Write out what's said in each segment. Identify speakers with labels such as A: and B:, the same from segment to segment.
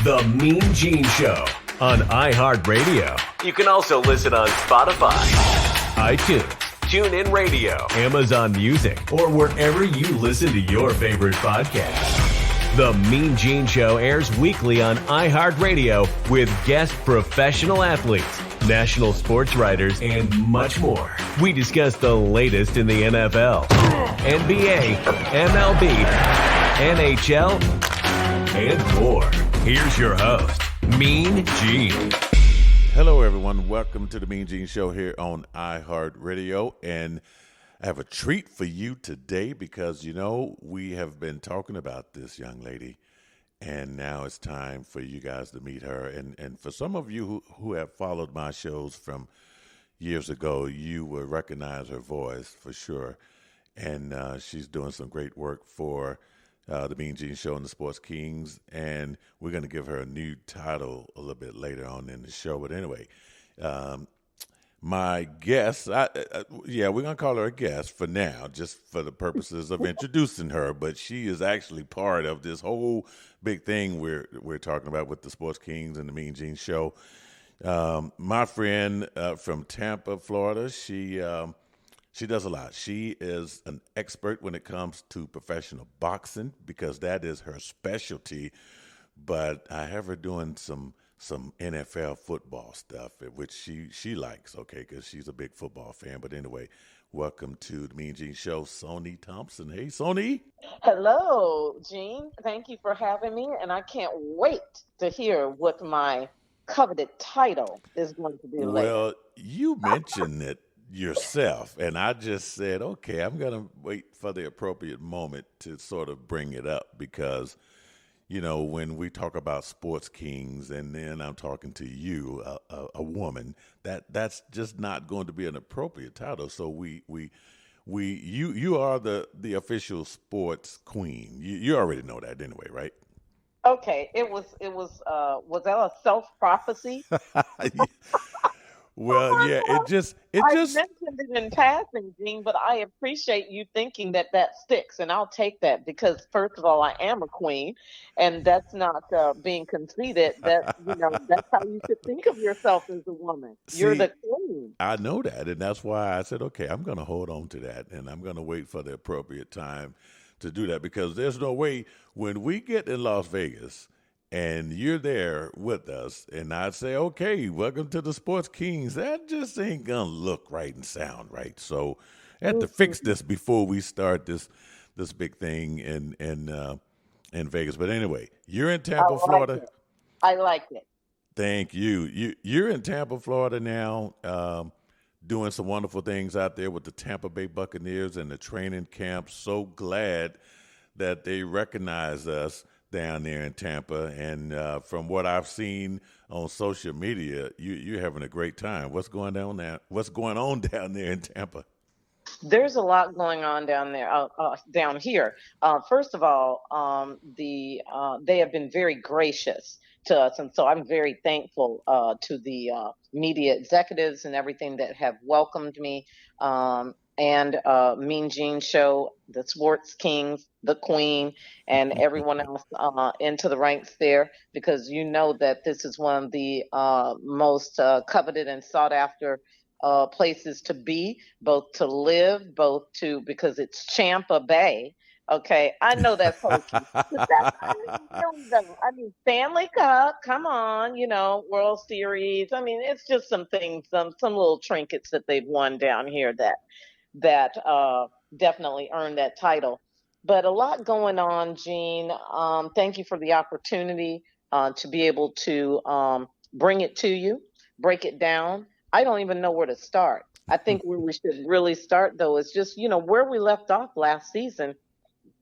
A: The MeanGene Show on iHeartRadio. You can also listen on Spotify, iTunes, TuneIn Radio, Amazon Music, or wherever you listen to your favorite podcasts. The MeanGene Show airs weekly on iHeartRadio with guest professional athletes, national sports writers, and much more. We discuss the latest in the NFL, NBA, MLB, NHL, and more. Here's your host, Mean Gene.
B: Hello, everyone. Welcome to the Mean Gene Show here on iHeartRadio. And I have a treat for you today because, you know, we have been talking about this young lady, and now it's time for you guys to meet her. And for some of you who have followed my shows from years ago, you will recognize her voice for sure. And she's doing some great work for the Mean Gene Show and the Sports Kings, and we're going to give her a new title a little bit later on in the show. But anyway, my guest, we're going to call her a guest for now, just for the purposes of introducing her. But she is actually part of this whole big thing we're talking about with the Sports Kings and the Mean Gene Show. My friend from Tampa, Florida, she does a lot. She is an expert when it comes to professional boxing because that is her specialty. But I have her doing some NFL football stuff, which she likes, okay, because she's a big football fan. But anyway, welcome to the Mean Gene Show, Sonee Thompson. Hey, Sonee.
C: Hello, Gene. Thank you for having me, and I can't wait to hear what my coveted title is going to be later.
B: Well, you mentioned it yourself, and I just said, okay, I'm going to wait for the appropriate moment to sort of bring it up because, you know, when we talk about Sports Kings and then I'm talking to you, a woman, that's just not going to be an appropriate title. So you are the official sports queen. You already know that anyway, right?
C: Okay, was that a self-prophecy?
B: Well, yeah, I
C: mentioned it in passing, Gene, but I appreciate you thinking that sticks, and I'll take that because, first of all, I am a queen, and that's not being conceited. That's how you should think of yourself as a woman. You're the queen.
B: I know that, and that's why I said, okay, I'm going to hold on to that, and I'm going to wait for the appropriate time to do that because there's no way when we get in Las Vegas and you're there with us, and I say, okay, welcome to the Sports Kings, that just ain't going to look right and sound right. So I have to fix this before we start this big thing in Vegas. But anyway, you're in Tampa, Florida.
C: I like it.
B: Thank you. You're in Tampa, Florida now, doing some wonderful things out there with the Tampa Bay Buccaneers and the training camp. So glad that they recognize us down there in Tampa, and from what I've seen on social media, you're having a great time. What's going on down there in Tampa?
C: There's a lot going on down there, down here. First of all, they have been very gracious to us, and so I'm very thankful to the media executives and everything that have welcomed me. And Mean Gene Show, the Sports Kings, the Queen, and everyone else into the ranks there, because you know that this is one of the most coveted and sought after places to be, both to live, because it's Tampa Bay. Okay, I know that's hokey. I mean, Stanley Cup, come on, World Series. I mean, it's just some things, some little trinkets that they've won down here that definitely earned that title. But a lot going on, Gene. Thank you for the opportunity to be able to bring it to you, break it down. I don't even know where to start. I think where we should really start, though, is just, where we left off last season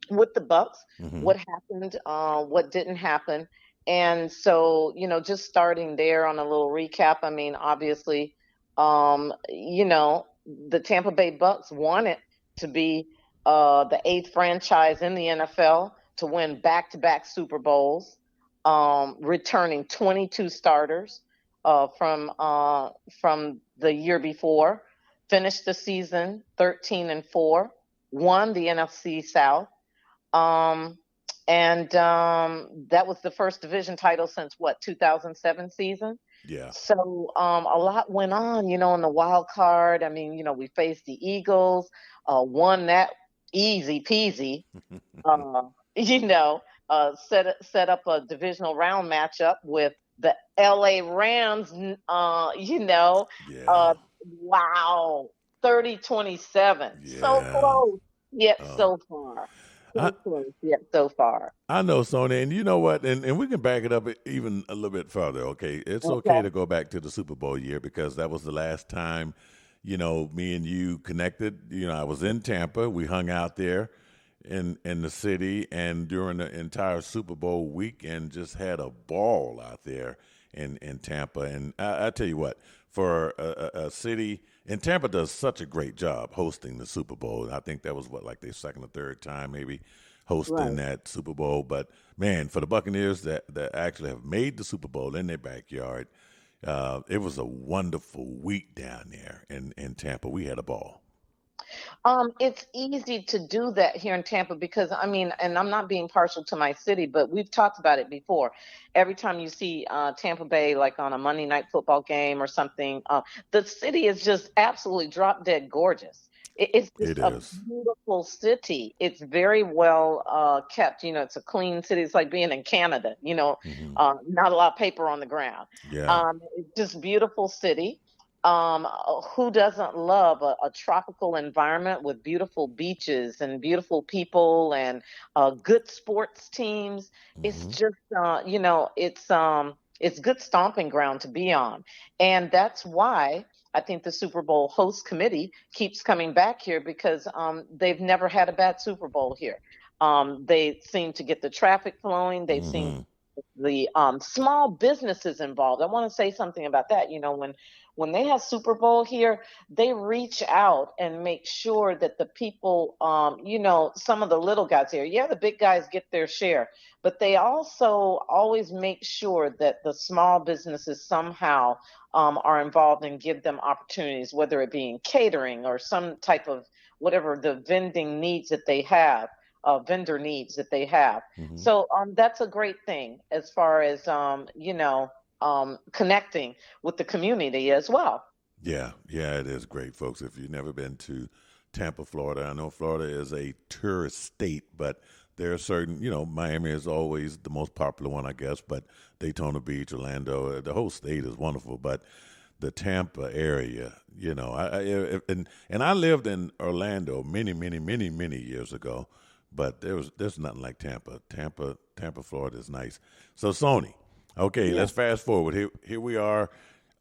C: with the Bucs, what happened, what didn't happen. And so, just starting there on a little recap. I mean, obviously, the Tampa Bay Bucs wanted to be the 8th franchise in the NFL to win back-to-back Super Bowls, returning 22 starters from the year before, finished the season 13-4, won the NFC South, And that was the first division title since 2007 season.
B: Yeah.
C: So a lot went on, in the wild card. I mean, we faced the Eagles, won that easy peasy. Set up a divisional round matchup with the LA Rams.
B: Yeah.
C: Wow, 30-27.
B: Yeah.
C: So close, yet so far. So close, yet so far.
B: I know, Sonee, and you know what? And we can back it up even a little bit further, okay? It's okay to go back to the Super Bowl year because that was the last time, me and you connected. I was in Tampa. We hung out there in the city, and during the entire Super Bowl weekend, just had a ball out there in Tampa. And I tell you what, for a city, and Tampa does such a great job hosting the Super Bowl. I think that was like their second or third time maybe hosting that Super Bowl. But man, for the Buccaneers that actually have made the Super Bowl in their backyard, it was a wonderful week down there in Tampa. We had a ball.
C: It's easy to do that here in Tampa because, and I'm not being partial to my city, but we've talked about it before. Every time you see Tampa Bay, like on a Monday night football game or something, the city is just absolutely drop dead gorgeous. It's just a beautiful city. It's very well kept. It's a clean city. It's like being in Canada, not a lot of paper on the ground.
B: Yeah.
C: It's just beautiful city. Who doesn't love a tropical environment with beautiful beaches and beautiful people and good sports teams? It's just, it's good stomping ground to be on. And that's why I think the Super Bowl host committee keeps coming back here because they've never had a bad Super Bowl here. They seem to get the traffic flowing. They've seen the small businesses involved. I want to say something about that. When they have Super Bowl here, they reach out and make sure that the people, some of the little guys here, the big guys get their share, but they also always make sure that the small businesses somehow are involved and give them opportunities, whether it be in catering or some type of whatever the vending needs that they have. Vendor needs that they have. So that's a great thing as far as, connecting with the community as well.
B: Yeah, it is great, folks. If you've never been to Tampa, Florida, I know Florida is a tourist state, but there are certain, Miami is always the most popular one, I guess, but Daytona Beach, Orlando, the whole state is wonderful, but the Tampa area, and I lived in Orlando many, many, many, many years ago, but there's nothing like Tampa. Tampa, Florida is nice. So, Sonee, okay, let's fast forward. Here we are,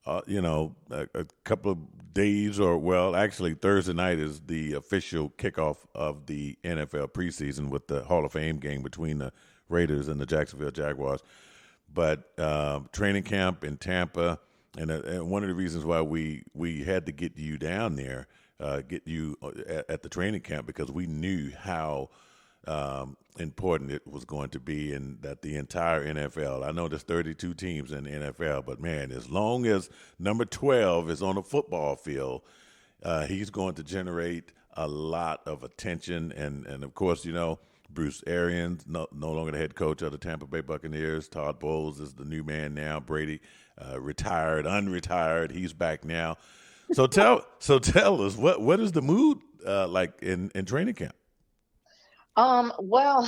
B: a couple of days actually Thursday night is the official kickoff of the NFL preseason with the Hall of Fame game between the Raiders and the Jacksonville Jaguars. But training camp in Tampa, and one of the reasons why we had to get you down there, get you at the training camp, because we knew how important it was going to be, and that the entire NFL, I know there's 32 teams in the NFL, but man, as long as number 12 is on a football field, he's going to generate a lot of attention. And of course, Bruce Arians, no longer the head coach of the Tampa Bay Buccaneers. Todd Bowles is the new man now. Brady, retired, unretired. He's back now. So tell us, what is the mood like in training camp?
C: Well,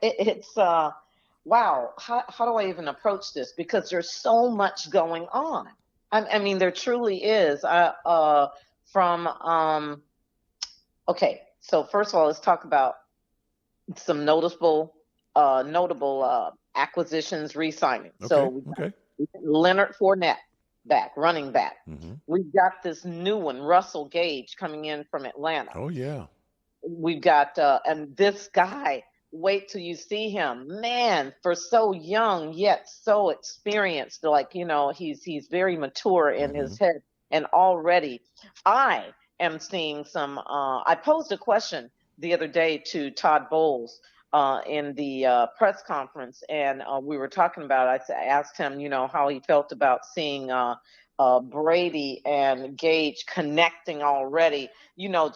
C: it's wow. How do I even approach this? Because there's so much going on. I mean, there truly is. Okay. So first of all, let's talk about some notable acquisitions, re-signing.
B: Okay.
C: So we got Leonard Fournette back, running back. We've got this new one, Russell Gage, coming in from Atlanta.
B: Oh yeah.
C: We've got and this guy, wait till you see him, man, for so young yet so experienced, like he's very mature in his head, and already I am seeing some I posed a question the other day to Todd Bowles in the press conference, and we were talking about, I asked him how he felt about seeing Brady and Gage connecting already,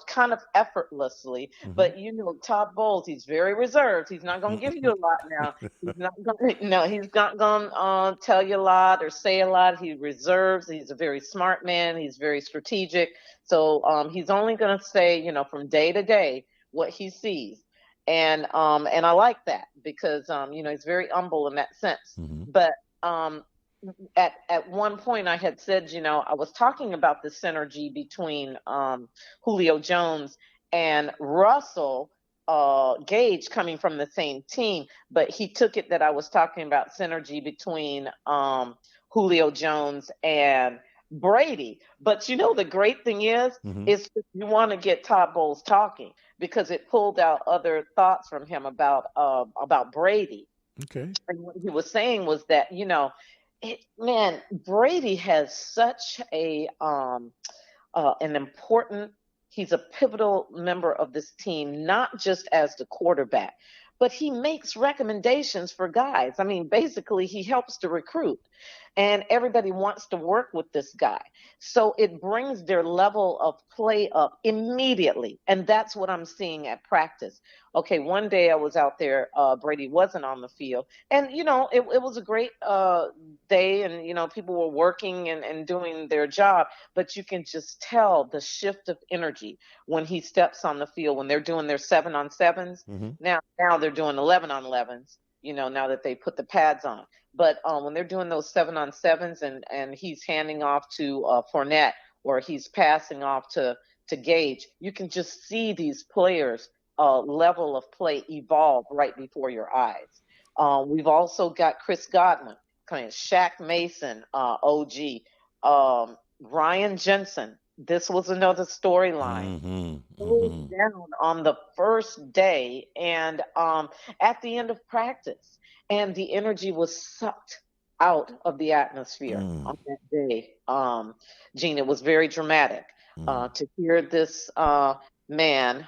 C: kind of effortlessly. But Todd Bowles, he's very reserved. He's not going to give you a lot now. He's not going to, no, he's not going to tell you a lot or say a lot. He reserves. He's a very smart man. He's very strategic. So he's only going to say, from day to day what he sees. And I like that because, he's very humble in that sense. But at one point I had said, I was talking about the synergy between Julio Jones and Russell Gage coming from the same team, but he took it that I was talking about synergy between Julio Jones and Brady. But the great thing is you want to get Todd Bowles talking because it pulled out other thoughts from him about Brady.
B: Okay.
C: And what he was saying was that, Brady has such an important, he's a pivotal member of this team, not just as the quarterback, but he makes recommendations for guys. I mean, basically, he helps to recruit, and everybody wants to work with this guy. So it brings their level of play up immediately, and that's what I'm seeing at practice. Okay, one day I was out there, Brady wasn't on the field, and, it was a great day, and, people were working and doing their job, but you can just tell the shift of energy when he steps on the field, when they're doing their 7-on-7s. Now they're doing 11-on-11s, now that they put the pads on. But when they're doing those 7-on-7s and he's handing off to Fournette or he's passing off to Gage, you can just see these players' level of play evolve right before your eyes. We've also got Chris Godwin, kind of Shaq Mason, OG, Ryan Jensen. This was another storyline. Down on the first day and at the end of practice. And the energy was sucked out of the atmosphere on that day. Gene, it was very dramatic to hear this man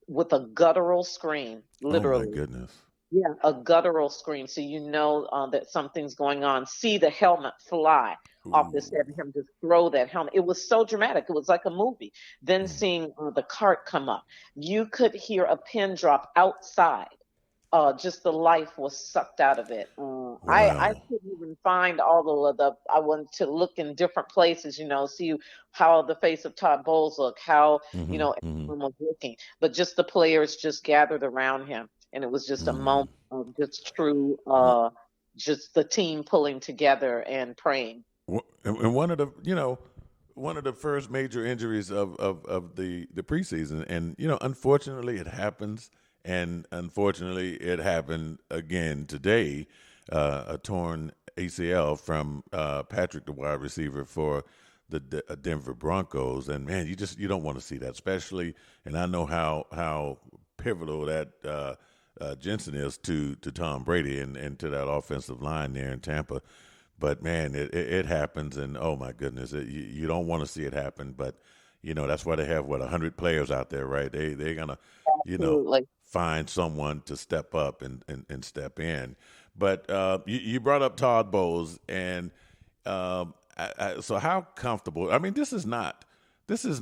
C: with a guttural scream, literally.
B: Oh, my goodness.
C: Yeah, a guttural scream. So that something's going on. See the helmet fly off his head and him just throw that helmet. It was so dramatic. It was like a movie. Then seeing the cart come up. You could hear a pin drop outside. Just the life was sucked out of it.
B: Wow.
C: I couldn't even find all of I wanted to look in different places, see how the face of Todd Bowles looked, how, everyone was looking. But just the players just gathered around him. And it was just a moment of just true, just the team pulling together and praying.
B: And one of the first major injuries of the preseason. And, unfortunately it happens. And unfortunately, it happened again today, a torn ACL from Patrick, the wide receiver for the Denver Broncos. And, man, you don't want to see that, especially, and I know how pivotal that Jensen is to Tom Brady and to that offensive line there in Tampa. But, man, it happens, and, oh, my goodness, you don't want to see it happen. But, that's why they have, 100 players out there, right? They're going to,
C: Absolutely.
B: Find someone to step up and step in. But you brought up Todd Bowles, and so how comfortable? I mean, this is not his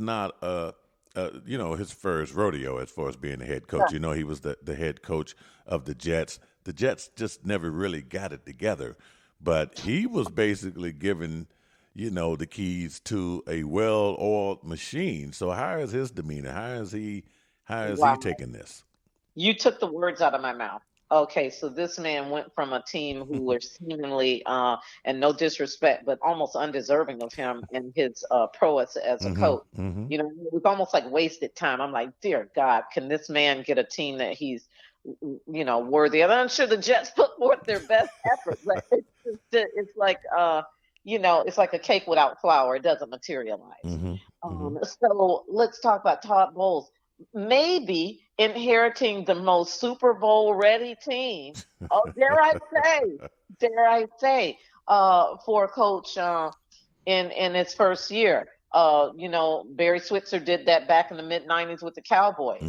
B: first rodeo as far as being the head coach.
C: Yeah.
B: He was the head coach of the Jets. The Jets just never really got it together, but he was basically given the keys to a well-oiled machine. So how is his demeanor? How is he taking this?
C: You took the words out of my mouth. Okay, so this man went from a team who were seemingly, and no disrespect, but almost undeserving of him and his prowess as a coach. It was almost like wasted time. I'm like, dear God, can this man get a team that he's, worthy of? I'm sure the Jets put forth their best effort, but it's like, it's like a cake without flour. It doesn't materialize. So let's talk about Todd Bowles. Maybe inheriting the most Super Bowl ready team, dare I say, for a coach in his first year. Barry Switzer did that back in the mid-'90s with the Cowboys.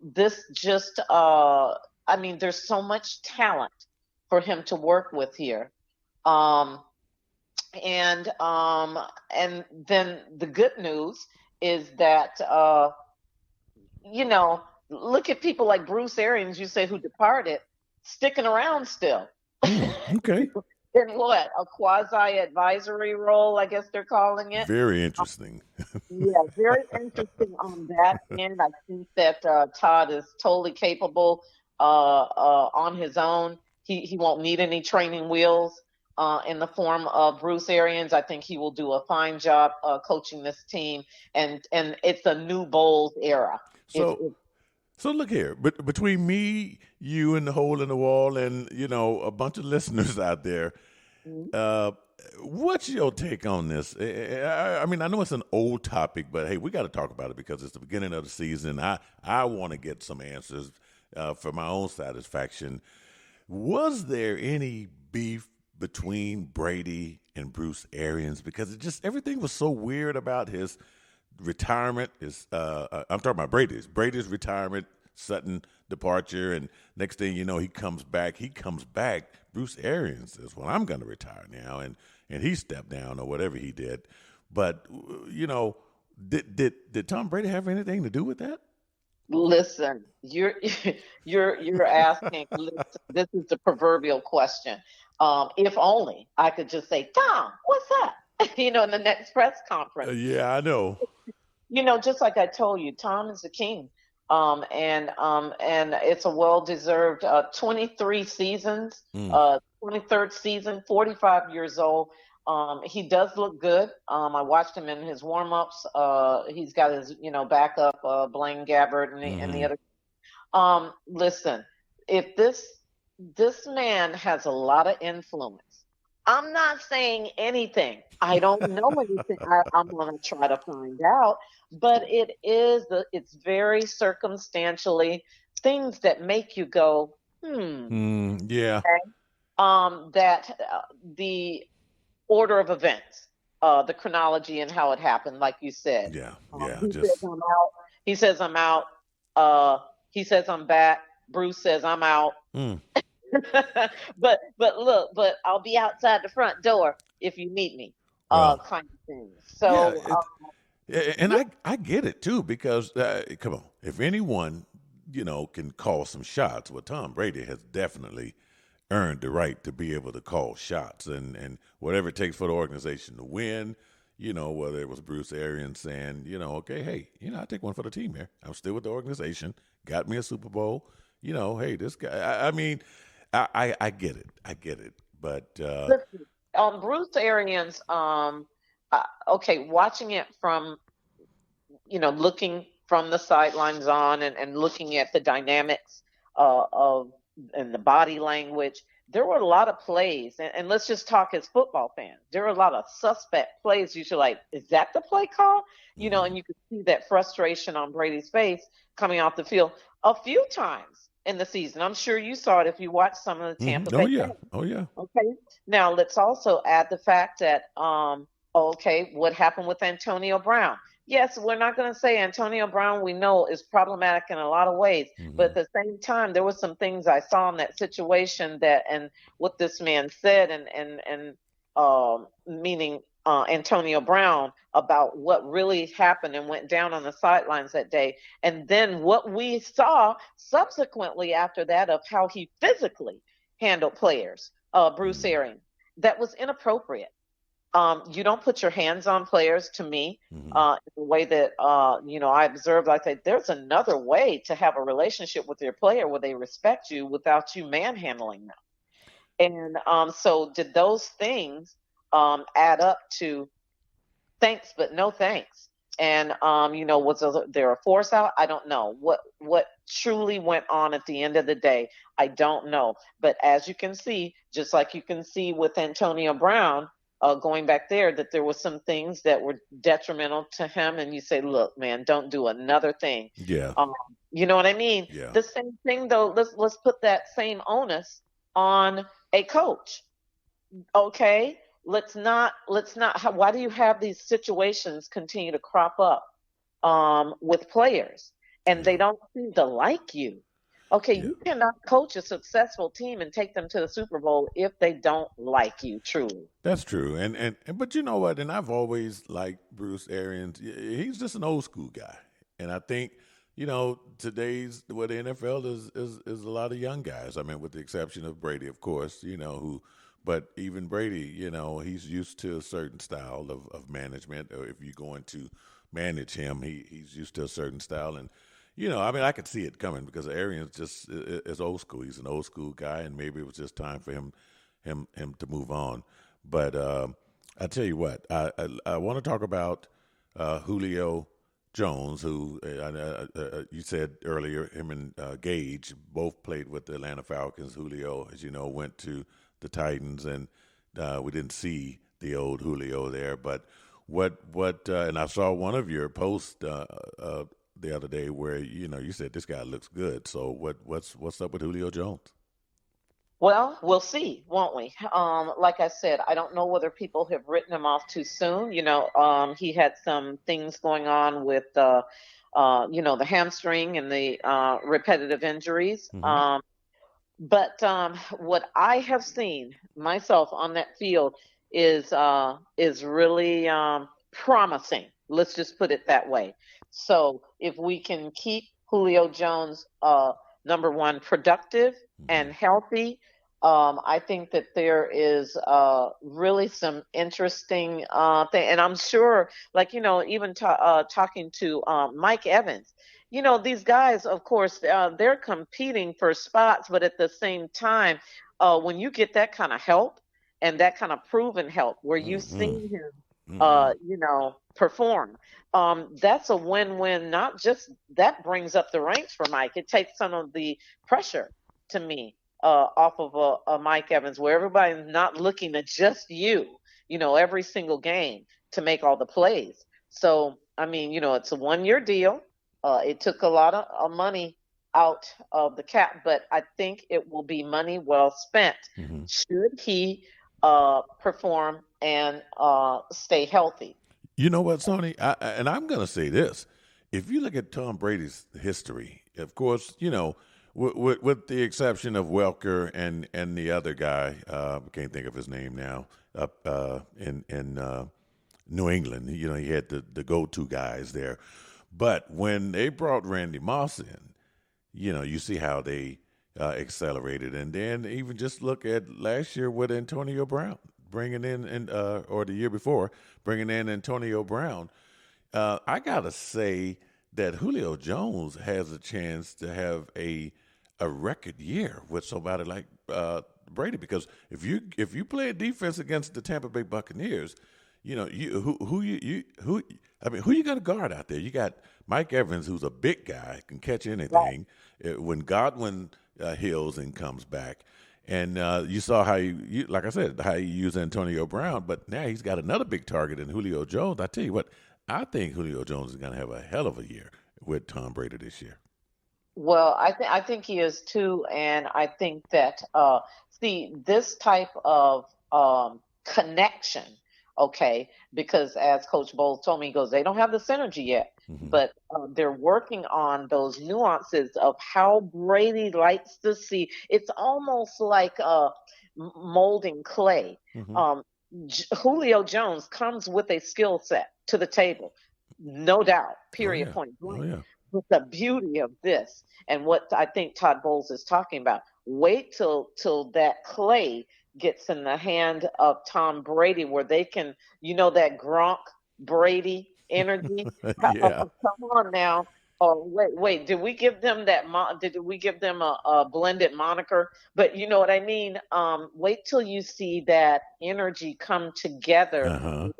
C: This just, there's so much talent for him to work with here. And then the good news is that look at people like Bruce Arians, you say, who departed, sticking around still.
B: Okay.
C: In what? A quasi-advisory role, I guess they're calling it.
B: Very interesting.
C: Yeah, very interesting on that end. I think that Todd is totally capable on his own. He won't need any training wheels in the form of Bruce Arians. I think he will do a fine job coaching this team, and it's a new Bowles era.
B: So look here, but between me, you, and the hole in the wall, and a bunch of listeners out there, what's your take on this? I mean, I know it's an old topic, but hey, we got to talk about it because it's the beginning of the season. I want to get some answers for my own satisfaction. Was there any beef between Brady and Bruce Arians? Because everything was so weird about his retirement. I'm talking about Brady's retirement, Sutton departure, and next thing you know, he comes back. Bruce Arians says, "Well, I'm going to retire now," and he stepped down or whatever he did. But did Tom Brady have anything to do with that?
C: Listen, you're asking. Listen, this is the proverbial question. If only I could just say, "Tom, what's up?" In the next press conference.
B: Yeah, I know.
C: Just like I told you, Tom is the king. And it's a well-deserved 23 seasons, 23rd season, 45 years old. He does look good. I watched him in his warm-ups. He's got his, backup, Blaine Gabbert and the other. Listen, if this man has a lot of influence, I'm not saying anything. I don't know anything. I'm going to try to find out. But it's very circumstantially things that make you go,
B: yeah.
C: Okay? That the order of events, the chronology and how it happened, like you said.
B: Yeah.
C: Says I'm out. He says I'm out. He says I'm back. Bruce says I'm out. but I'll be outside the front door if you meet me, kind of thing. So,
B: and I get it too, because come on, if anyone can call some shots, well, Tom Brady has definitely earned the right to be able to call shots, and whatever it takes for the organization to win. Whether it was Bruce Arians saying, okay, hey, I take one for the team here. I'm still with the organization. Got me a Super Bowl. Hey, this guy. I mean. I get it, but
C: listen, Bruce Arians, watching it from, looking from the sidelines on and looking at the dynamics and the body language, there were a lot of plays, and let's just talk as football fans. There were a lot of suspect plays. You should is that the play call? And you could see that frustration on Brady's face coming off the field a few times in the season. I'm sure you saw it if you watched some of the Tampa Bay games.
B: Oh, yeah.
C: Okay. Now, let's also add the fact that, what happened with Antonio Brown? Yes, we're not going to say Antonio Brown, we know, is problematic in a lot of ways. But at the same time, there were some things I saw in that situation and what this man said and meaning Antonio Brown, about what really happened and went down on the sidelines that day. And then what we saw subsequently after that of how he physically handled players, Bruce Arians, that was inappropriate. You don't put your hands on players, to me, in the way that, I observed. I think there's another way to have a relationship with your player where they respect you without you manhandling them. And so did those things add up to thanks but no thanks? And was there a force out? I don't know what truly went on at the end of the day. I don't know. But as you can see, just like you can see with Antonio Brown, going back there, that there were some things that were detrimental to him, and you say, look, man, don't do another thing.
B: Yeah.
C: You know what I mean?
B: Yeah.
C: The same thing though, let's put that same onus on a coach. Okay? Let's not why do you have these situations continue to crop up with players and they don't seem to like you? Okay,
B: Yeah.
C: you cannot coach a successful team and take them to the Super Bowl if they don't like you, truly.
B: That's true. And but you know what? And I've always liked Bruce Arians. He's just an old school guy. And I think, today's the NFL is a lot of young guys. I mean, with the exception of Brady, of course, but even Brady, he's used to a certain style of management. Or if you're going to manage him, he's used to a certain style. And I mean, I could see it coming because Arians just is old school. He's an old school guy, and maybe it was just time for him to move on. But I tell you what, I want to talk about Julio Jones, who you said earlier, him and Gage both played with the Atlanta Falcons. Julio, as you know, went to the Titans, and we didn't see the old Julio there. But what and I saw one of your posts the other day where you said this guy looks good. So what's up with Julio Jones?
C: Well, we'll see, won't we? Like I said, I don't know whether people have written him off too soon. He had some things going on with, the hamstring and the repetitive injuries.
B: Mm-hmm.
C: But what I have seen myself on that field is really promising. Let's just put it that way. So if we can keep Julio Jones, number one, productive and healthy, I think that there is really some interesting thing. And I'm sure, even talking to Mike Evans, these guys, of course, they're competing for spots, but at the same time, when you get that kind of help and that kind of proven help where you've seen him, perform, that's a win-win. Not just that brings up the ranks for Mike. It takes some of the pressure, to me, off of a Mike Evans, where everybody's not looking at just every single game to make all the plays. So, I mean, it's a one-year deal. It took a lot of money out of the cap, but I think it will be money well spent should he perform and stay healthy.
B: You know what, Sonee? And I'm going to say this. If you look at Tom Brady's history, of course, with the exception of Welker and the other guy, I can't think of his name now, up in New England, he had the go-to guys there. But when they brought Randy Moss in, you see how they accelerated. And then even just look at last year with Antonio Brown, bringing in, or the year before, bringing in Antonio Brown. I got to say that Julio Jones has a chance to have a record year with somebody like Brady, because if you play a defense against the Tampa Bay Buccaneers, who you got to guard out there? You got Mike Evans, who's a big guy, can catch anything. Right. When Godwin heals and comes back, and you saw how like I said, how you use Antonio Brown, but now he's got another big target in Julio Jones. I tell you what, I think Julio Jones is going to have a hell of a year with Tom Brady this year.
C: Well, I think he is too, and I think that this type of connection, okay, because as Coach Bowles told me, he goes, they don't have the synergy yet, but they're working on those nuances of how Brady likes to see. It's almost like molding clay. Julio Jones comes with a skill set to the table, no doubt. Period. Point blank.
B: Oh, yeah.
C: But the beauty of this, and what I think Todd Bowles is talking about, wait till that clay gets in the hand of Tom Brady, where they can, that Gronk Brady energy.
B: Yeah.
C: Come on now. Oh, wait. Did we give them that? Did we give them a blended moniker? But you know what I mean. Wait till you see that energy come together.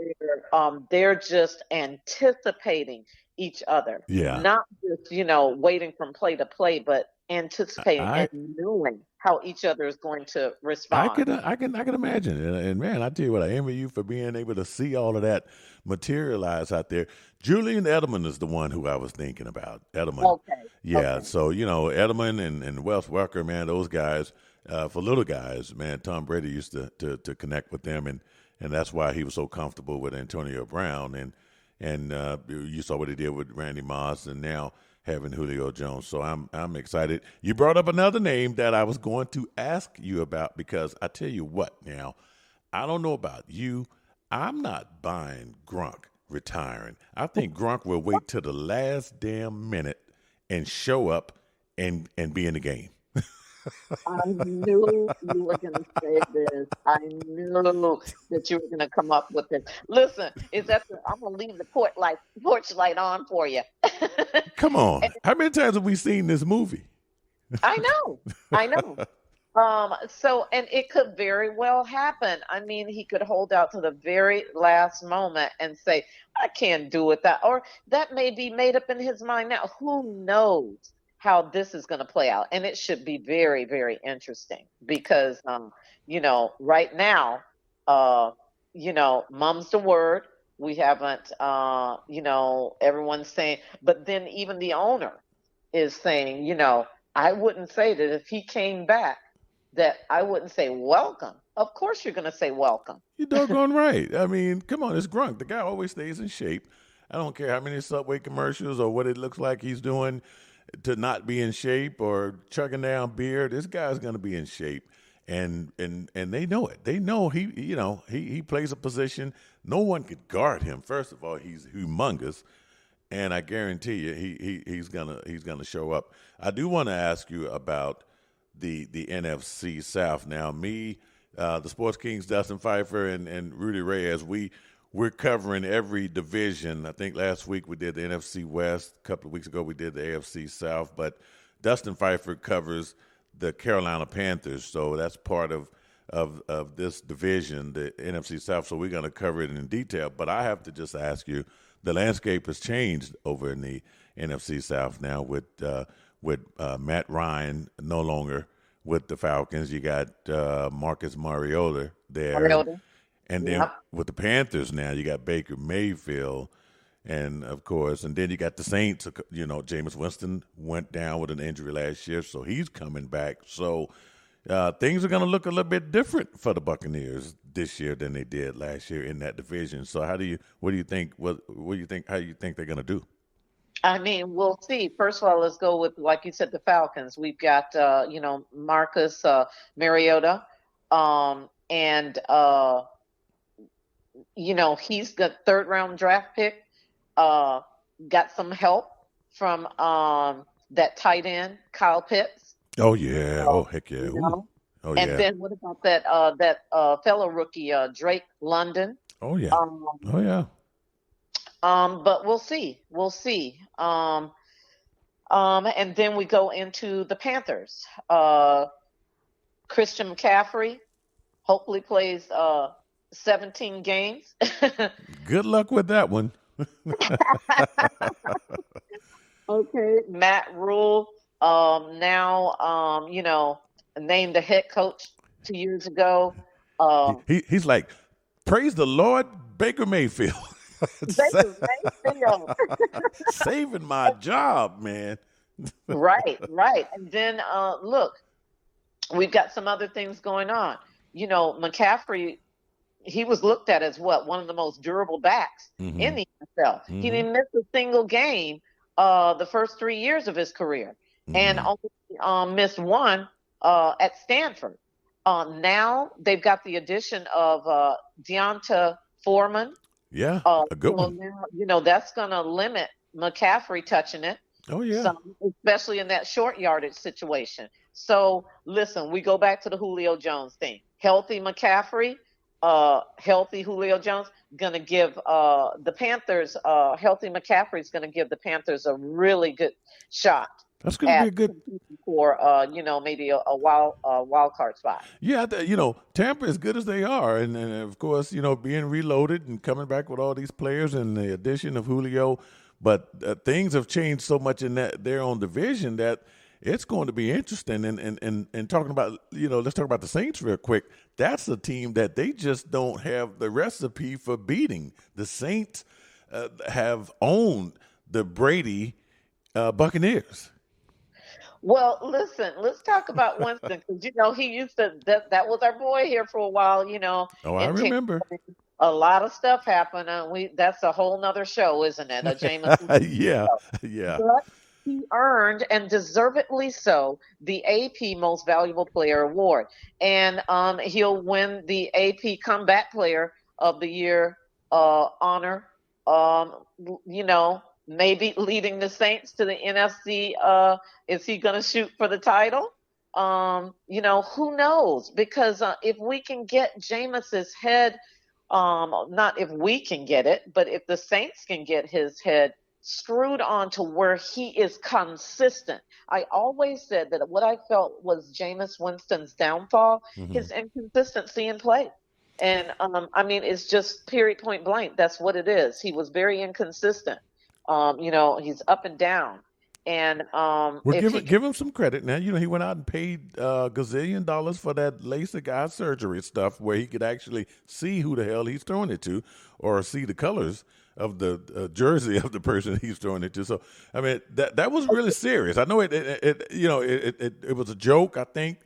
C: They're just anticipating each other.
B: Yeah.
C: Not just waiting from play to play, but anticipating and knowing how each other is going to respond.
B: I can imagine, and man, I tell you what, I envy you for being able to see all of that materialize out there. Julian Edelman is the one who I was thinking about. Edelman,
C: okay,
B: yeah.
C: Okay.
B: So Edelman and Wes Welker, man, those guys, for little guys, man, Tom Brady used to connect with them, and that's why he was so comfortable with Antonio Brown, and you saw what he did with Randy Moss, and now having Julio Jones. So I'm excited. You brought up another name that I was going to ask you about, because I tell you what now, I don't know about you. I'm not buying Gronk retiring. I think Gronk will wait till the last damn minute and show up and be in the game.
C: I knew you were going to say this. I knew that you were going to come up with this. Listen, I'm going to leave the porch light on for you.
B: Come on. How many times have we seen this movie?
C: I know. And it could very well happen. I mean, he could hold out to the very last moment and say, I can't do it. Or that may be made up in his mind now. Who knows how this is going to play out? And it should be very, very interesting because, right now, mum's the word. We haven't, everyone's saying, but then even the owner is saying, I wouldn't say that if he came back, that I wouldn't say welcome. Of course you're going to say welcome.
B: You're doggone right. I mean, come on, it's Gronk. The guy always stays in shape. I don't care how many Subway commercials or what it looks like he's doing to not be in shape or chugging down beer. This guy's going to be in shape. And they know it. They know he plays a position. No one could guard him. First of all, he's humongous. And I guarantee you he's gonna show up. I do want to ask you about the NFC South. Now, the Sports Kings, Dustin Pfeiffer and Rudy Reyes, we're covering every division. I think last week we did the NFC West. A couple of weeks ago we did the AFC South. But Dustin Pfeiffer covers the Carolina Panthers, so that's part of this division, the NFC South. So we're going to cover it in detail. But I have to just ask you, the landscape has changed over in the NFC South now with Matt Ryan no longer with the Falcons. You got Marcus Mariota there. And then with the Panthers now, you got Baker Mayfield. And, of course, and then you got the Saints. Jameis Winston went down with an injury last year, so he's coming back. So things are going to look a little bit different for the Buccaneers this year than they did last year in that division. So how do you think they're going to do?
C: I mean, we'll see. First of all, let's go with, like you said, the Falcons. We've got, Marcus Mariota, and he's the third-round draft pick. Got some help from that tight end, Kyle Pitts.
B: Oh, yeah. Oh, heck yeah. Oh,
C: and then what about that fellow rookie, Drake London?
B: Oh, yeah.
C: But we'll see. And then we go into the Panthers. Christian McCaffrey hopefully plays 17 games.
B: Good luck with that one.
C: Okay, Matt Rule, now, named the head coach 2 years ago.
B: He's like, praise the Lord, Baker Mayfield. Saving my job, man.
C: Right. And then, look, we've got some other things going on. McCaffrey, he was looked at as one of the most durable backs in the NFL. Mm-hmm. He didn't miss a single game the first 3 years of his career, and only missed one at Stanford. Now they've got the addition of Deonta Foreman.
B: Yeah, a good one.
C: Now, that's going to limit McCaffrey touching it. Oh, yeah. Especially in that short yardage situation. So, listen, we go back to the Julio Jones thing. Healthy McCaffrey, healthy Julio Jones, going to give the Panthers, healthy McCaffrey is going to give the Panthers a really good shot.
B: That's going to be a good
C: for maybe a wild card spot.
B: Yeah, Tampa, as good as they are, and of course, being reloaded and coming back with all these players and the addition of Julio, but things have changed so much in their own division that it's going to be interesting. And talking about, let's talk about the Saints real quick. That's a team that they just don't have the recipe for beating. The Saints have owned the Brady Buccaneers.
C: Well, listen, let's talk about Winston, because, he used to, that was our boy here for a while,
B: Oh, I remember.
C: A lot of stuff happened. That's a whole nother show, isn't it? A Jameson
B: Yeah.
C: But he earned, and deservedly so, the AP Most Valuable Player award, and he'll win the AP Comeback Player of the Year honor. Maybe leading the Saints to the NFC. Is he going to shoot for the title? Who knows? Because if we can get Jameis's head, not if we can get it, but if the Saints can get his head screwed on to where he is consistent. I always said that what I felt was Jameis Winston's downfall, his inconsistency in play. And it's just period, point blank. That's what it is. He was very inconsistent. He's up and down. And
B: give him some credit now. He went out and paid $gazillion for that LASIK eye surgery stuff, where he could actually see who the hell he's throwing it to, or see the colors of the jersey of the person he's throwing it to. So that was really serious. I know it was a joke. I think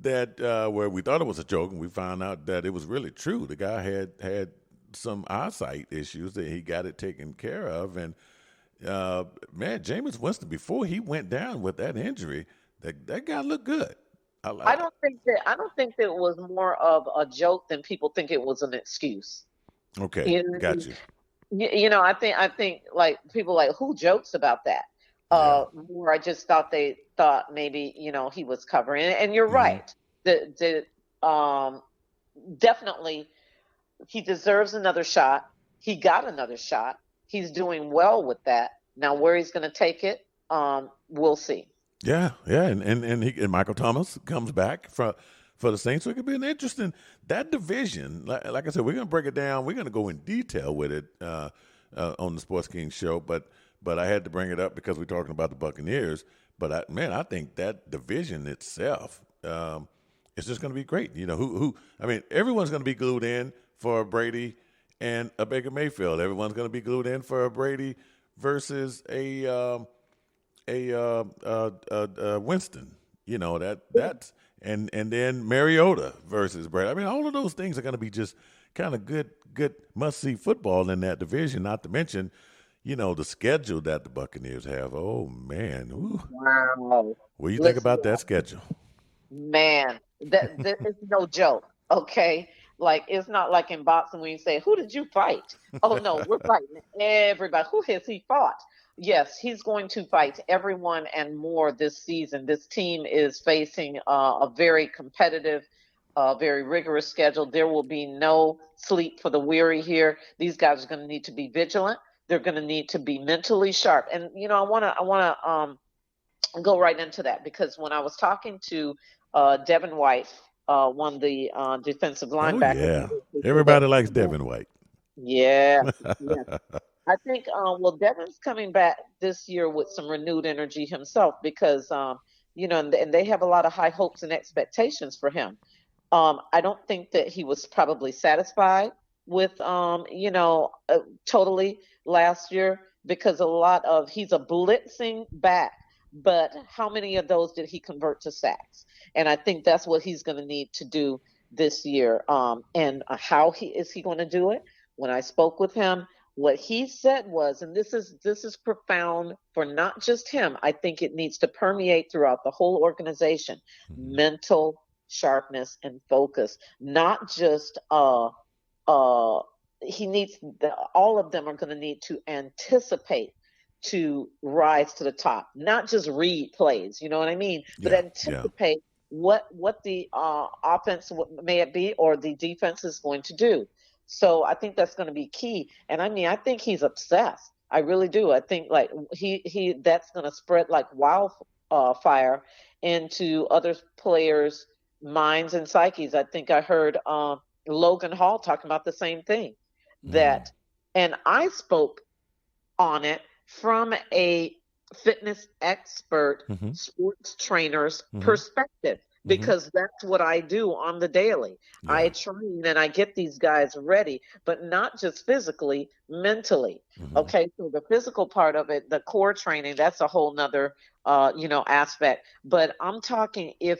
B: that where we thought it was a joke, and we found out that it was really true. The guy had some eyesight issues that he got it taken care of, and Jameis Winston, before he went down with that injury, that guy looked good.
C: I don't think that it was more of a joke than people think it was an excuse.
B: Okay, got you.
C: I think like people like, who jokes about that? Or I just thought they thought maybe he was covering it. And you're right. Definitely, he deserves another shot. He got another shot. He's doing well with that. Now, where he's going to take it, we'll see.
B: Yeah, and Michael Thomas comes back for the Saints, so it could be an interesting that division. Like I said, we're going to break it down. We're going to go in detail with it on the Sports King Show, but I had to bring it up because we're talking about the Buccaneers. But I think that division itself is just going to be great. Everyone's going to be glued in for Brady and a Baker Mayfield. Everyone's going to be glued in for a Brady versus a Winston. That's and then Mariota versus Brady. All of those things are going to be just kind of good must-see football in that division. Not to mention, the schedule that the Buccaneers have. Oh man, ooh.
C: Wow!
B: What do you think about that schedule?
C: Man, that is no joke. Okay. Like, it's not like in boxing when you say, who did you fight? Oh, no, we're fighting everybody. Who has he fought? Yes, he's going to fight everyone and more this season. This team is facing a very competitive, very rigorous schedule. There will be no sleep for the weary here. These guys are going to need to be vigilant. They're going to need to be mentally sharp. And, I want to go right into that, because when I was talking to Devin White, one of the defensive linebackers.
B: Oh, yeah. Everybody likes Devin White.
C: Yeah. I think, Devin's coming back this year with some renewed energy himself, because, and they have a lot of high hopes and expectations for him. I don't think that he was probably satisfied with, totally last year, because he's a blitzing back. But how many of those did he convert to sacks? And I think that's what he's going to need to do this year. And how is he going to do it? When I spoke with him, what he said was, and this is profound for not just him, I think it needs to permeate throughout the whole organization: mental sharpness and focus. Not just all of them are going to need to anticipate to rise to the top, not just read plays, you know what I mean? But anticipate what the offense may it be, or the defense is going to do. So I think that's going to be key. And I think he's obsessed. I really do. I think like he that's going to spread like wildfire into other players' minds and psyches. I think I heard Logan Hall talking about the same thing. And I spoke on it from a fitness expert, sports trainer's perspective, because that's what I do on the daily. I train and I get these guys ready, but not just physically, mentally. Okay, so the physical part of it, the core training, that's a whole nother aspect. But I'm talking, if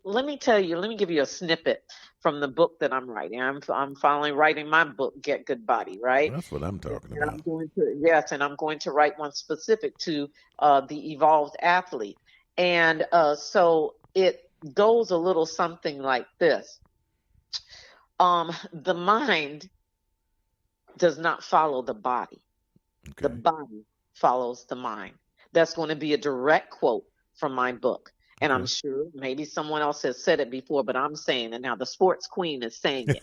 C: let me give you a snippet from the book that I'm writing. I'm finally writing my book, Get Good Body, right?
B: That's what I'm talking
C: And
B: about.
C: I'm going to write one specific to the evolved athlete. And so it goes a little something like this. The mind does not follow the body.
B: Okay.
C: The body follows the mind. That's going to be a direct quote from my book. And I'm sure maybe someone else has said it before, but I'm saying it now. The sports queen is saying it.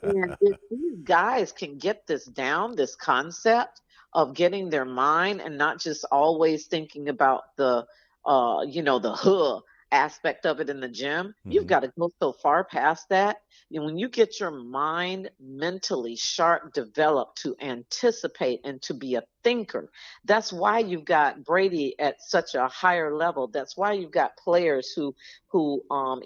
C: And if these guys can get this down, this concept of getting their mind and not just always thinking about the, the aspect of it in the gym, you've got to go so far past that. And when you get your mind mentally sharp, developed to anticipate and to be a thinker, that's why you've got Brady at such a higher level. That's why you've got players who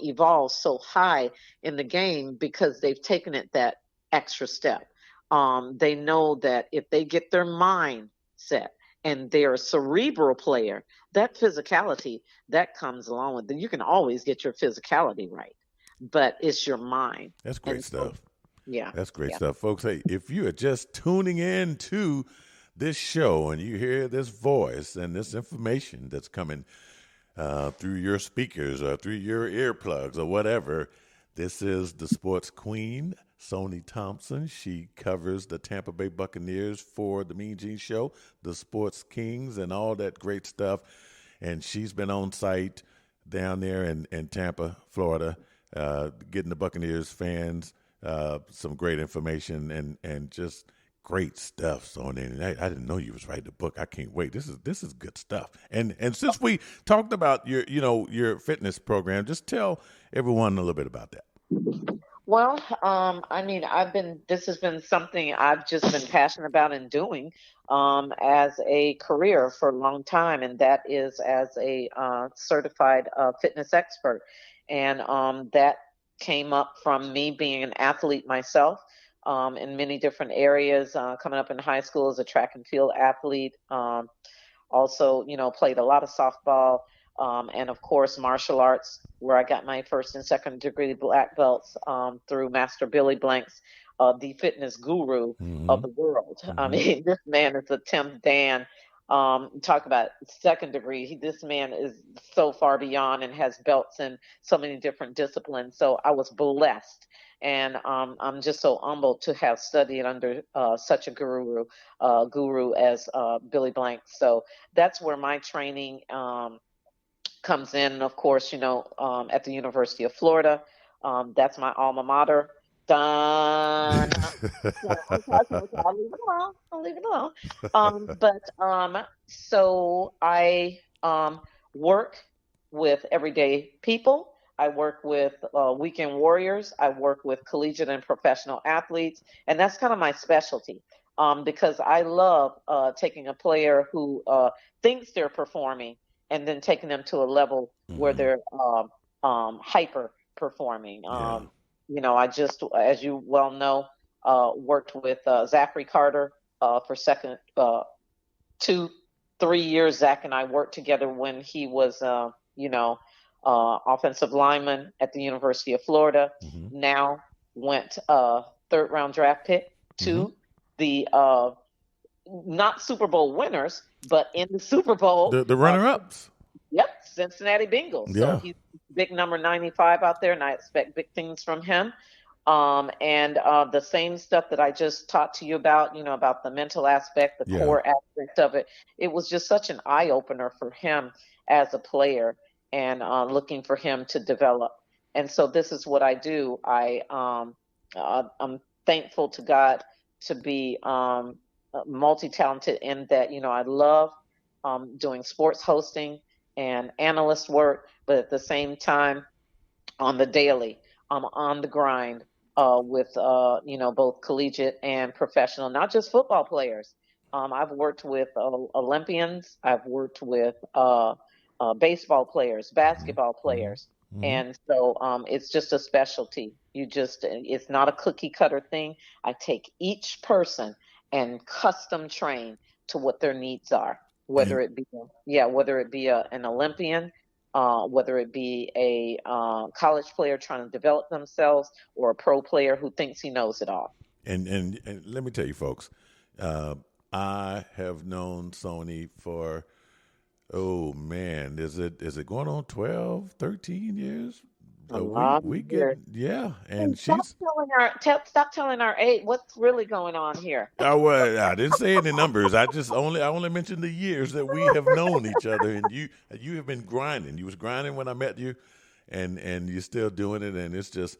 C: evolve so high in the game, because they've taken it that extra step. They know that if they get their mind set and they're a cerebral player, that physicality that comes along with it. You can always get your physicality right, but it's your mind.
B: That's great stuff.
C: Yeah.
B: That's great stuff, folks. Hey, if you are just tuning in to this show and you hear this voice and this information that's coming through your speakers or through your earplugs or whatever, this is the sports queen, Sonee Thompson. She covers the Tampa Bay Buccaneers for the MeanGene Show, the Sports Kings, and all that great stuff. And she's been on site down there in Tampa, Florida, getting the Buccaneers fans some great information and just great stuff. Sonee, and I didn't know you was writing a book. I can't wait. This is good stuff. And since we talked about your fitness program, just tell everyone a little bit about that.
C: Well, this has been something I've just been passionate about and doing as a career for a long time, and that is as a certified fitness expert. And that came up from me being an athlete myself in many different areas, coming up in high school as a track and field athlete. Also, played a lot of softball. And of course, martial arts, where I got my first and second degree black belts through Master Billy Blanks, the fitness guru of the world. I mean, this man is a Tim Dan. Talk about second degree. This man is so far beyond and has belts in so many different disciplines. So I was blessed. And I'm just so humbled to have studied under such a guru as Billy Blanks. So that's where my training comes in. Of course, at the University of Florida, that's my alma mater. Done. I'll leave it alone. So I work with everyday people. I work with weekend warriors. I work with collegiate and professional athletes, and that's kind of my specialty. Because I love taking a player who thinks they're performing and then taking them to a level where they're hyper performing. I just, as you well know, worked with Zachary Carter for 3 years. Zach and I worked together when he was, offensive lineman at the University of Florida. Now went third round draft pick to the not Super Bowl winners, but in the Super Bowl.
B: The runner-ups.
C: Yep, Cincinnati Bengals.
B: Yeah.
C: So he's big number 95 out there, and I expect big things from him. And the same stuff that I just talked to you about, about the mental aspect, the core aspect of it, it was just such an eye-opener for him as a player and looking for him to develop. And so this is what I do. I'm thankful to God to be multi-talented in that, I love doing sports hosting and analyst work, but at the same time, on the daily, I'm on the grind with, both collegiate and professional, not just football players. I've worked with Olympians. I've worked with baseball players, basketball players. And so it's just a specialty. It's not a cookie cutter thing. I take each person and custom train to what their needs are, whether it be an Olympian, whether it be a college player trying to develop themselves or a pro player who thinks he knows it all.
B: And let me tell you, folks, I have known Sonee for, oh man, is it going on 12, 13 years? We get, yeah, and she's
C: stop telling our age. What's really going on here?
B: I didn't say any numbers. I only mentioned the years that we have known each other, and you have been grinding. You was grinding when I met you, and you're still doing it, and it's just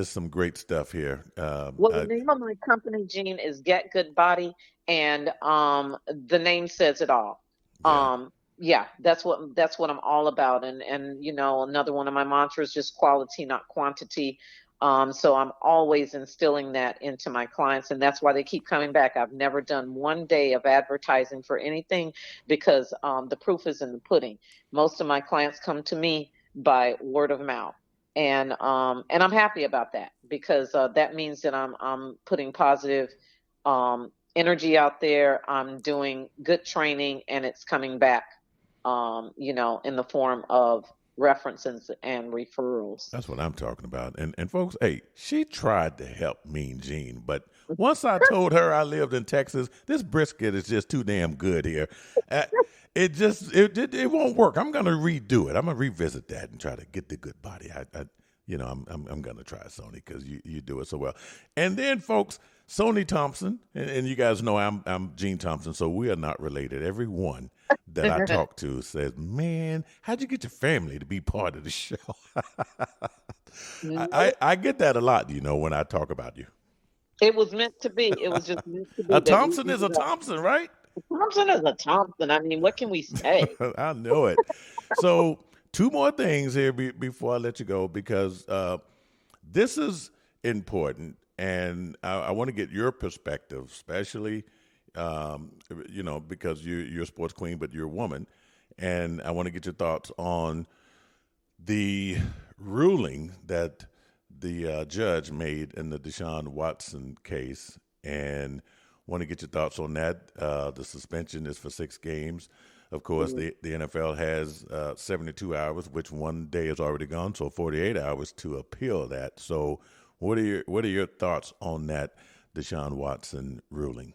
B: some great stuff here.
C: Well, the name of my company, Gene, is Get Good Body, and the name says it all. Yeah, that's what I'm all about. And another one of my mantras, just quality, not quantity. So I'm always instilling that into my clients, and that's why they keep coming back. I've never done one day of advertising for anything because the proof is in the pudding. Most of my clients come to me by word of mouth. And I'm happy about that because that means that I'm putting positive energy out there. I'm doing good training, and it's coming back, in the form of references and referrals.
B: That's what I'm talking about. And folks, hey, she tried to help MeanGene, but once I told her I lived in Texas, this brisket is just too damn good here. It won't work. I'm going to redo it. I'm going to revisit that and try to get the good body. I'm going to try, Sonee, because you do it so well. And then, folks, Sonee Thompson, and you guys know I'm Gene Thompson, so we are not related. Everyone that I talk to says, man, how'd you get your family to be part of the show? I get that a lot, when I talk about you.
C: It was meant to be. It was just meant to be.
B: A Thompson is a Thompson, right?
C: A Thompson is a Thompson. I mean, what can we say?
B: I know it. So 2 more things here before I let you go, because this is important, and I want to get your perspective, especially, because you're a sports queen, but you're a woman, and I want to get your thoughts on the ruling that the judge made in the Deshaun Watson case, and want to get your thoughts on that. The suspension is for 6 games. Of course, the NFL has 72 hours, which one day is already gone, so 48 hours to appeal that. So what are your thoughts on that Deshaun Watson ruling?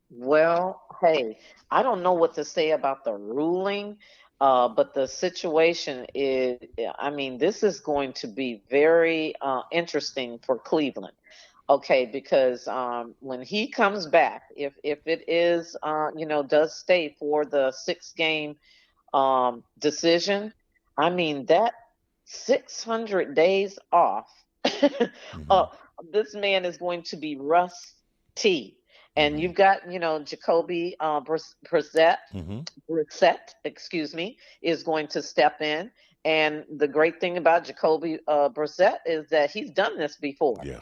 C: Well, hey, I don't know what to say about the ruling, but the situation is, this is going to be very interesting for Cleveland. Okay, because when he comes back, if it is, does stay for the 6-game decision, that 600 days off, this man is going to be rusty. And you've got, Jacoby Brissett, is going to step in. And the great thing about Jacoby Brissett is that he's done this before.
B: Yeah.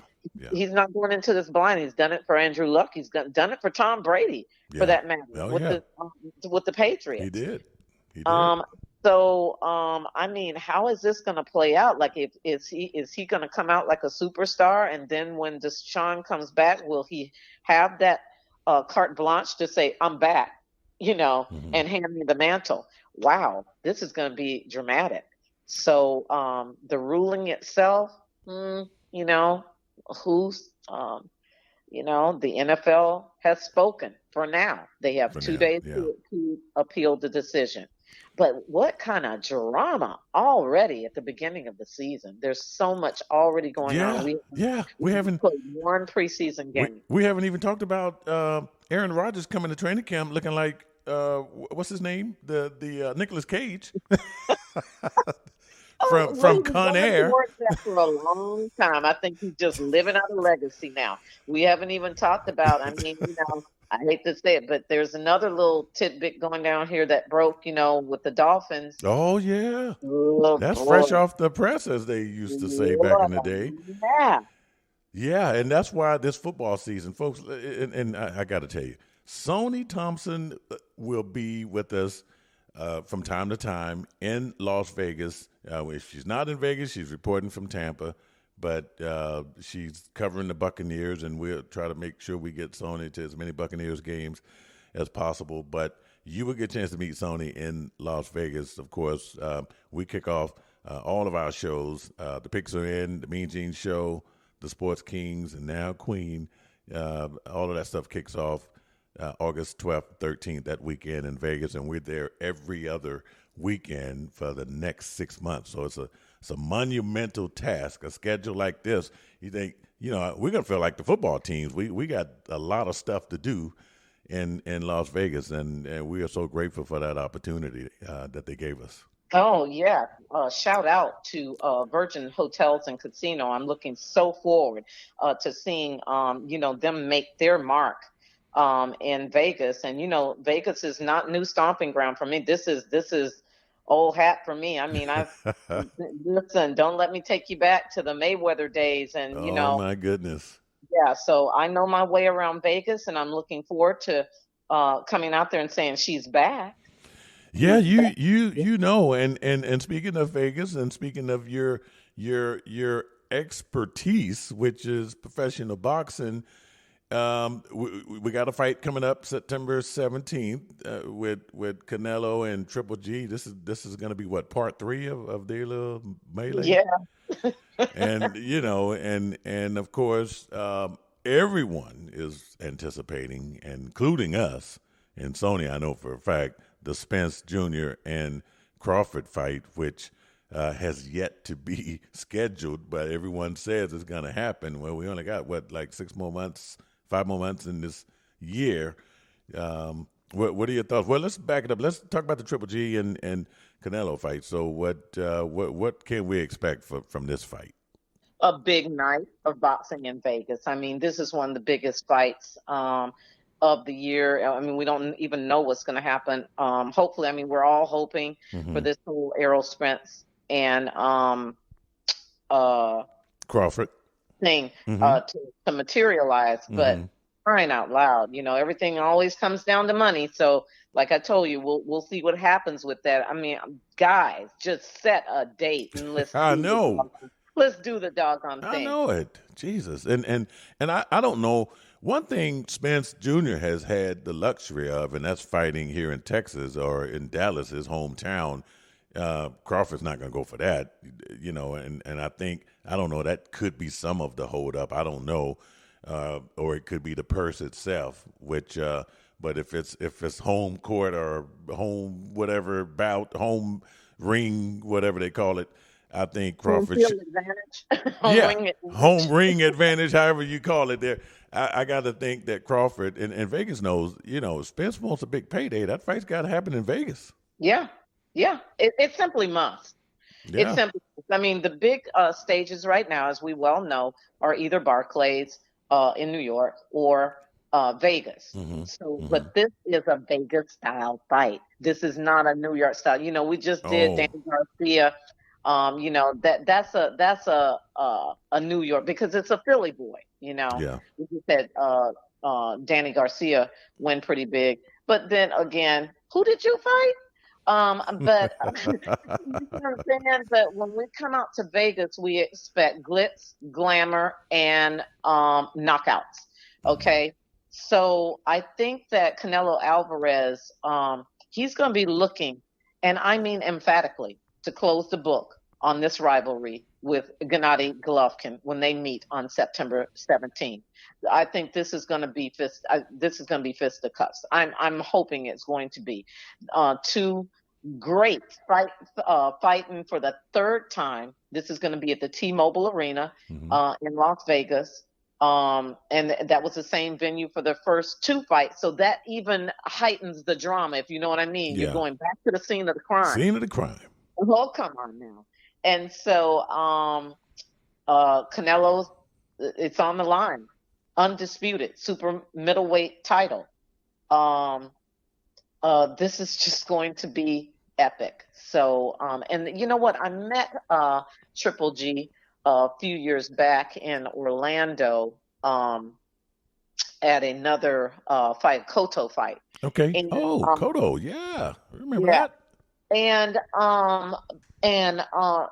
C: He's not going into this blind. He's done it for Andrew Luck. He's done it for Tom Brady, for that matter, with the Patriots.
B: He did.
C: So, how is this going to play out? Like, is he going to come out like a superstar, and then when Deshaun comes back, will he have that carte blanche to say, "I'm back," and hand me the mantle? Wow, this is going to be dramatic. So, the ruling itself, the NFL has spoken for now. They have 2 days to appeal the decision. But what kind of drama already at the beginning of the season? There's so much already going on.
B: We haven't
C: played one preseason game.
B: We haven't even talked about Aaron Rodgers coming to training camp looking like what's his name? The Nicolas Cage. From Con Air.
C: That for a long time. I think he's just living out a legacy now. We haven't even talked about, I hate to say it, but there's another little tidbit going down here that broke, with the Dolphins.
B: Oh, yeah. That's fresh off the press, as they used to say back in the day.
C: Yeah.
B: Yeah, and that's why this football season, folks, and I got to tell you, Sonee Thompson will be with us from time to time in Las Vegas. If she's not in Vegas, she's reporting from Tampa, but she's covering the Buccaneers, and we'll try to make sure we get Sonee to as many Buccaneers games as possible. But you will get a chance to meet Sonee in Las Vegas. Of course, we kick off all of our shows. The Picks Are In, the MeanGene Show, the Sports Kings, and now Queen. All of that stuff kicks off August 12th, 13th, that weekend in Vegas, and we're there every other weekend for the next 6 months. So it's a monumental task. A schedule like this, you think, we're gonna feel like the football teams. We got a lot of stuff to do in Las Vegas, and we are so grateful for that opportunity that they gave us.
C: Oh, yeah. Shout out to Virgin Hotels and Casino. I'm looking so forward to seeing, them make their mark in Vegas. And, Vegas is not new stomping ground for me. This is old hat for me. I mean, listen, don't let me take you back to the Mayweather days. And,
B: oh, my goodness.
C: Yeah, so I know my way around Vegas, and I'm looking forward to coming out there and saying she's back.
B: Yeah, you know, and speaking of Vegas, and speaking of your expertise, which is professional boxing, we got a fight coming up September 17th with Canelo and Triple G. This is going to be what, part 3 of their little melee?
C: Yeah.
B: And and of course, everyone is anticipating, including us and Sonee. I know for a fact the Spence Jr. and Crawford fight, which has yet to be scheduled, but everyone says it's going to happen. Well, we only got 5 more months in this year. What are your thoughts? Well, let's back it up. Let's talk about the Triple G and Canelo fight. So what can we expect from this fight?
C: A big night of boxing in Vegas. I mean, this is one of the biggest fights of the year. I mean, we don't even know what's going to happen. Hopefully, I mean, we're all hoping for this whole Errol Spence and
B: Crawford
C: thing to materialize. But crying out loud, everything always comes down to money. So, like I told you, we'll see what happens with that. I mean, guys, just set a date and let's.
B: I know.
C: Let's do the doggone thing.
B: I know it. Jesus. And I don't know. One thing Spence Jr. has had the luxury of, and that's fighting here in Texas or in Dallas, his hometown. Crawford's not going to go for that, and I think, I don't know, that could be some of the hold up. I don't know. Or it could be the purse itself, which, but if it's home court or home, whatever, bout, home ring, whatever they call it, I think Crawford
C: home advantage.
B: Home ring advantage, however you call it there. I got to think that Crawford, and Vegas knows, Spence wants a big payday. That fight's got to happen in Vegas.
C: Yeah. Yeah. It simply must.
B: Yeah.
C: It simply, I mean, the big stages right now, as we well know, are either Barclays in New York or Vegas. But this is a Vegas style fight. This is not a New York style. We just did Danny Garcia. That's a New York, because it's a Philly boy.
B: Yeah.
C: We just had Danny Garcia win pretty big, but then again, who did you fight? But you know what I'm saying? But when we come out to Vegas, we expect glitz, glamour, and knockouts. Okay, so I think that Canelo Alvarez, he's going to be looking, and I mean emphatically, to close the book on this rivalry with Gennady Golovkin when they meet on September 17th. I think this is going to be fisticuffs. I'm hoping it's going to be two great fighting for the third time. This is going to be at the T-Mobile Arena in Las Vegas. And that was the same venue for the first 2 fights. So that even heightens the drama, if you know what I mean.
B: Yeah.
C: You're going back to the scene of the crime.
B: Scene of the crime.
C: Oh, come on now. And so Canelo's, it's on the line. Undisputed super middleweight title. This is just going to be epic. So, and you know what? I met Triple G a few years back in Orlando at another fight, Cotto fight.
B: Okay.
C: And,
B: Cotto. Yeah. I remember that.
C: And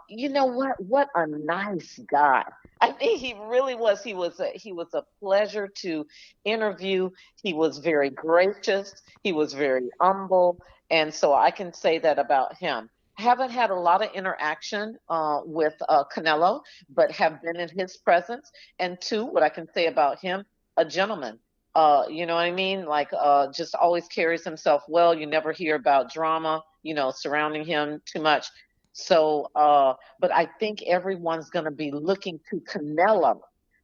C: you know what? What a nice guy. I mean, he really was. He was a pleasure to interview. He was very gracious. He was very humble, and so I can say that about him. Haven't had a lot of interaction with Canelo, but have been in his presence. And two, what I can say about him, a gentleman. You know what I mean? Like, just always carries himself well. You never hear about drama, surrounding him too much. So, but I think everyone's going to be looking to Canelo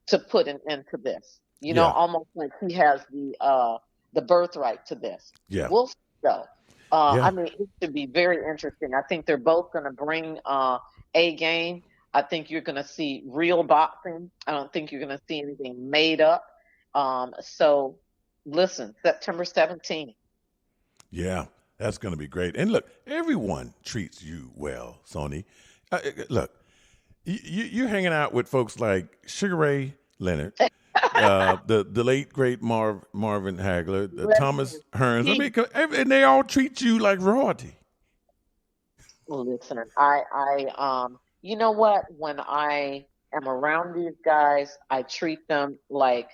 C: to put an end to this.
B: Yeah.
C: Almost like he has the birthright to this.
B: Yeah.
C: We'll see though.
B: Yeah.
C: I mean, it should be very interesting. I think they're both going to bring a game. I think you're going to see real boxing. I don't think you're going to see anything made up. So listen, September 17th.
B: Yeah, that's going to be great. And look, everyone treats you well, Sonee. Look, you're hanging out with folks like Sugar Ray Leonard, the late great Marvin Hagler, Thomas Hearns. And they all treat you like royalty.
C: Listen, you know what? When I am around these guys, I treat them like,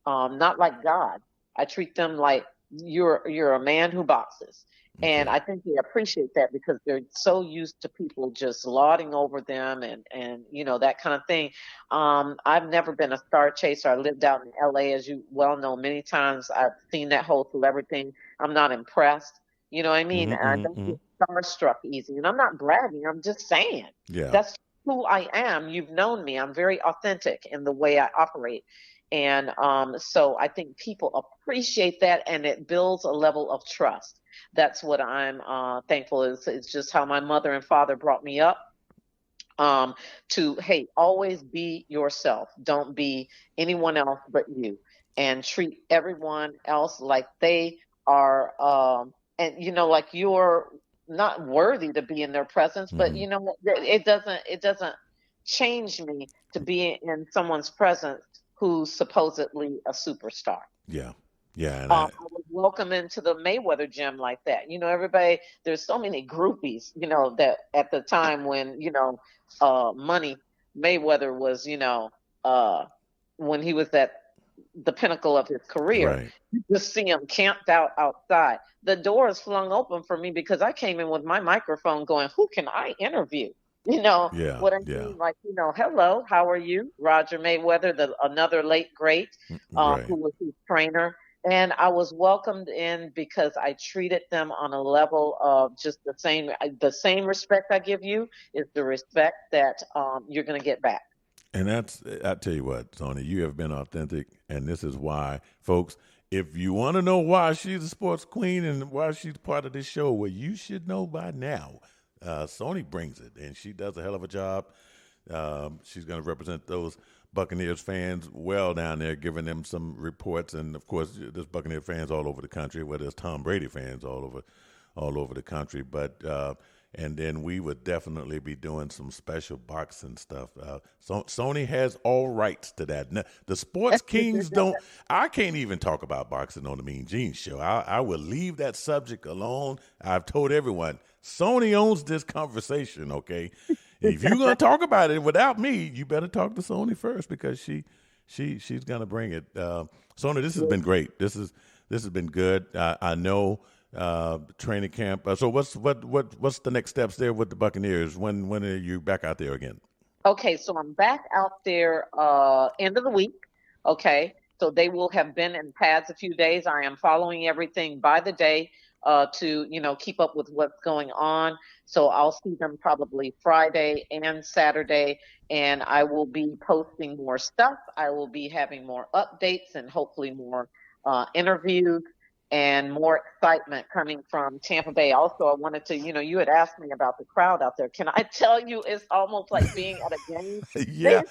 C: not like God. I treat them like you're a man who boxes. Okay. And I think they appreciate that because they're so used to people just lauding over them and that kind of thing. I've never been a star chaser. I lived out in LA, as you well know, many times. I've seen that whole celebrity thing. I'm not impressed. You know what I mean? And I don't get starstruck easy. And I'm not bragging. I'm just saying.
B: Yeah.
C: That's who I am. You've known me. I'm very authentic in the way I operate. And so I think people appreciate that, and it builds a level of trust. That's what I'm thankful is. It's just how my mother and father brought me up to, hey, always be yourself. Don't be anyone else but you, and treat everyone else like they are, like you're not worthy to be in their presence. But it doesn't change me to be in someone's presence who's supposedly a superstar.
B: Yeah. Yeah.
C: I was welcome into the Mayweather gym like that. Everybody, there's so many groupies, that at the time when, Money Mayweather was, when he was at the pinnacle of his career,
B: right.
C: You just see him camped out outside. The doors flung open for me because I came in with my microphone going, who can I interview?
B: Yeah,
C: what I mean? Like, hello, how are you? Roger Mayweather, another late great,
B: right.
C: who was his trainer. And I was welcomed in because I treated them on a level of just the same respect I give you is the respect that you're going to get back.
B: And I tell you what, Sonee, you have been authentic. And this is why, folks, if you want to know why she's a sports queen and why she's part of this show, well, you should know by now. Sonee brings it, and she does a hell of a job. She's going to represent those Buccaneers fans well down there, giving them some reports. And, of course, there's Buccaneer fans all over the country, where there's Tom Brady fans all over the country. But and then we would definitely be doing some special boxing stuff. Sonee has all rights to that. Now, the Sports Kings don't. I can't even talk about boxing on the MeanGene Show. I will leave that subject alone. I've told everyone, Sonee owns this conversation, okay? If you're going to talk about it without me, you better talk to Sonee first, because she's going to bring it. Sonee, this has been great. This has been good. I know training camp. So what's the next steps there with the Buccaneers? When are you back out there again?
C: Okay, so I'm back out there end of the week. Okay, so they will have been in pads a few days. I am following everything by the day to keep up with what's going on. So I'll see them probably Friday and Saturday, and I will be posting more stuff. I will be having more updates and hopefully more interviews and more excitement coming from Tampa Bay. Also, I wanted to, you had asked me about the crowd out there. Can I tell you, it's almost like being at a game.
B: Yeah.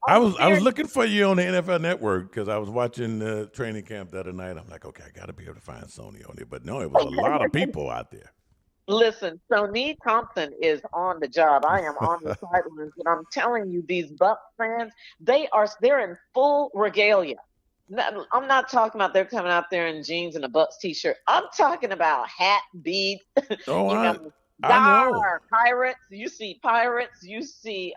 B: I was looking for you on the NFL Network because I was watching the training camp the other night. I'm like, okay, I got to be able to find Sonee on it. But no, it was a lot of people out there.
C: Listen, Sonee Thompson is on the job. I am on the sidelines, and I'm telling you, these Bucs fans, they're in full regalia. I'm not talking about they're coming out there in jeans and a Bucs t-shirt. I'm talking about hat, beads.
B: I know.
C: Pirates. You see Pirates. You see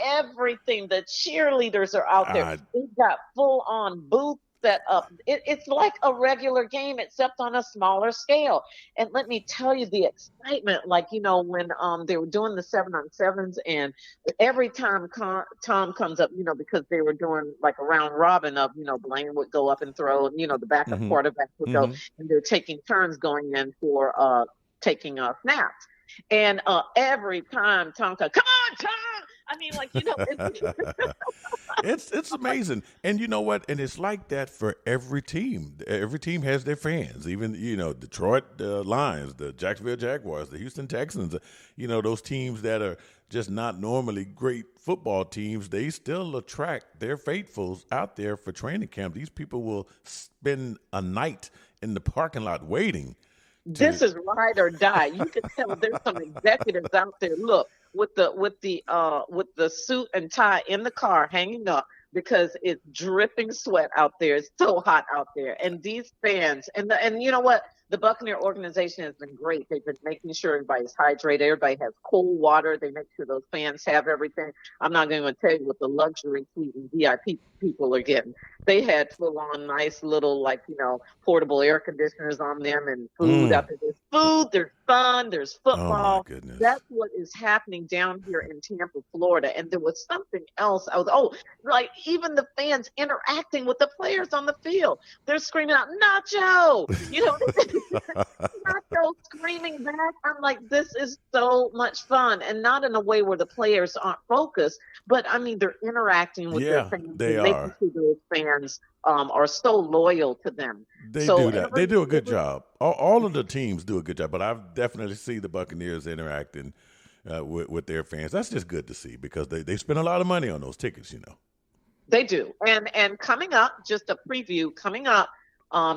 C: everything. The cheerleaders are out there. They've got full on booths set up. It's like a regular game, except on a smaller scale. And let me tell you, the excitement, like, when they were doing the 7-on-7s, and every time Tom comes up, because they were doing like a round robin of, Blaine would go up and throw, and, the backup quarterback would go, and they're taking turns going in for taking snaps. And every time Tom comes, come on, Tom! I mean, like,
B: it's amazing. And you know what? And it's like that for every team. Every team has their fans. Even, Detroit Lions, the Jacksonville Jaguars, the Houston Texans, those teams that are just not normally great football teams, they still attract their faithfuls out there for training camp. These people will spend a night in the parking lot waiting.
C: This is ride or die. You can tell there's some executives out there. Look, with the suit and tie in the car hanging up, because it's dripping sweat out there. It's so hot out there. And these fans, and you know what? The Buccaneer organization has been great. They've been making sure everybody's hydrated. Everybody has cold water. They make sure those fans have everything. I'm not going to tell you what the luxury suite and VIP people are getting. They had full-on nice little, portable air conditioners on them, and food. After there's food, there's fun, there's football.
B: Oh, my goodness.
C: That's what is happening down here in Tampa, Florida. And there was something else. Even the fans interacting with the players on the field. They're screaming out, Nacho! Nacho screaming back. I'm like, this is so much fun. And not in a way where the players aren't focused, but, I mean, they're interacting with their fans.
B: They are.
C: Making sure those fans are so loyal to them.
B: They do that. They do a good job. All of the teams do a good job, but I've definitely seen the Buccaneers interacting with their fans. That's just good to see, because they spend a lot of money on those tickets,
C: They do. And coming up, just a preview, coming up,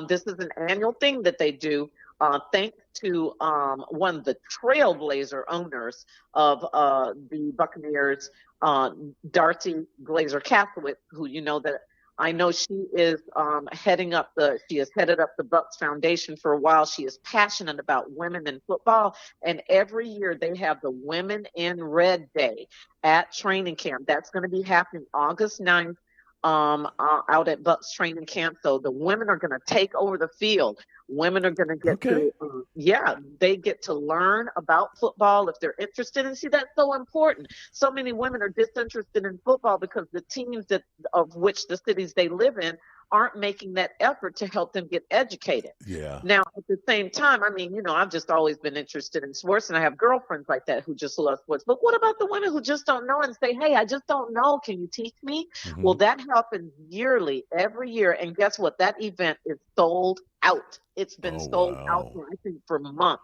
C: this is an annual thing that they do, thanks to one of the trailblazer owners of the Buccaneers, Darcy Glazer Castlewitz, who I know she is headed up the Bucs Foundation for a while. She is passionate about women in football, and every year they have the Women in Red Day at training camp. That's going to be happening August 9th. Out at Bucs training camp. So the women are going to take over the field. Women are going to get they get to learn about football if they're interested. And see, that's so important. So many women are disinterested in football because the teams of which the cities they live in aren't making that effort to help them get educated.
B: Yeah.
C: Now, at the same time, I mean, I've just always been interested in sports, and I have girlfriends like that who just love sports. But what about the women who just don't know and say, hey, I just don't know. Can you teach me? Mm-hmm. Well, that happens yearly, every year. And guess what? That event is sold out. It's been sold out, I think, for months.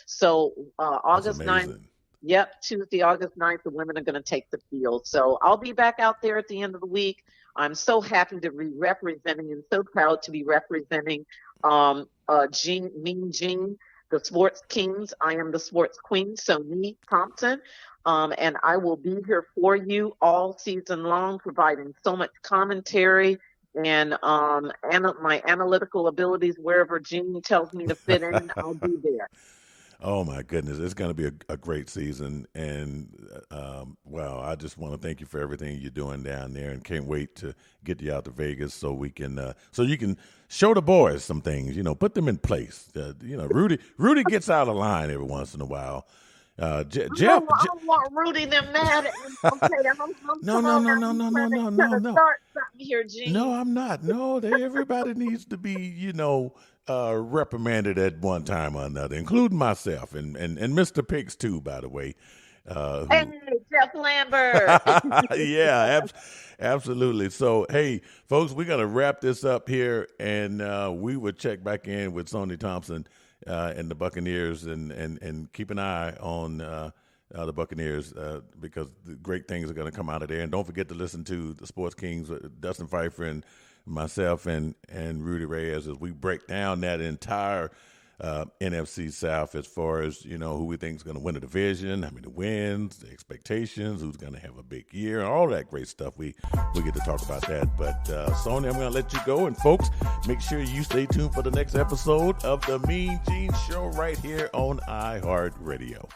C: So August 9th. Yep, Tuesday, August 9th, the women are going to take the field. So I'll be back out there at the end of the week. I'm so happy to be representing and so proud to be representing MeanGene, the Sports Kings. I am the Sports Queen, Sonee Thompson. And I will be here for you all season long, providing so much commentary and my analytical abilities. Wherever Gene tells me to fit in, I'll be there.
B: Oh, my goodness. It's going to be a great season. And, I just want to thank you for everything you're doing down there, and can't wait to get you out to Vegas so we can so you can show the boys some things, put them in place. Rudy gets out of line every once in a while. Jeff,
C: I don't want Rudy them mad at me. Okay,
B: No.
C: Start something here, Gene.
B: No, I'm not. No, everybody needs to be, reprimanded at one time or another, including myself and Mr. Pigs too, by the way.
C: Hey, Jeff Lambert.
B: Yeah, absolutely. So, hey, folks, we're going to wrap this up here, and we will check back in with Sonee Thompson and the Buccaneers, and keep an eye on the Buccaneers because the great things are going to come out of there. And don't forget to listen to the Sports Kings, Dustin Pfeiffer and myself and Rudy Reyes, as we break down that entire NFC South as far as, who we think is going to win the division, how many wins, the expectations, who's going to have a big year, and all that great stuff. We get to talk about that. But, Sonee, I'm going to let you go. And, folks, make sure you stay tuned for the next episode of the MeanGene Show right here on iHeartRadio.